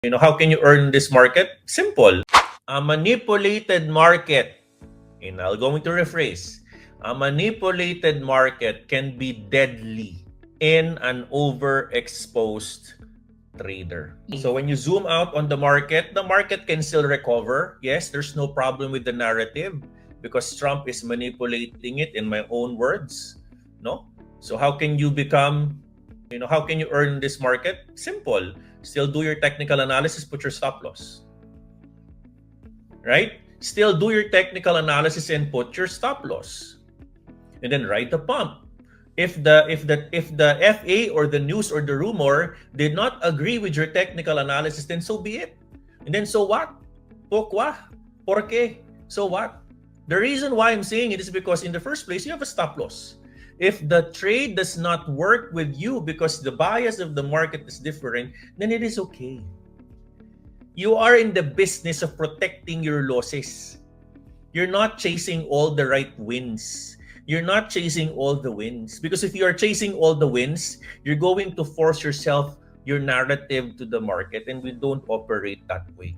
How can you earn this market? Simple. A manipulated market, and I'll going to rephrase, a manipulated market can be deadly in an overexposed trader. So when you zoom out on the market can still recover. Yes, there's no problem with the narrative because Trump is manipulating it, in my own words. No? So how can you how can you earn this market? Simple. Still do your technical analysis, put your stop loss. Right? Still do your technical analysis and put your stop loss. And then ride the pump. If the FA or the news or the rumor did not agree with your technical analysis, then so be it. And then so what? Pourquoi? ¿Por qué? So what? The reason why I'm saying it is because in the first place, you have a stop loss. If the trade does not work with you because the bias of the market is different, then it is okay. You are in the business of protecting your losses. You're not chasing all the right wins. You're not chasing all the wins. Because if you are chasing all the wins, you're going to force yourself, your narrative to the market, and we don't operate that way.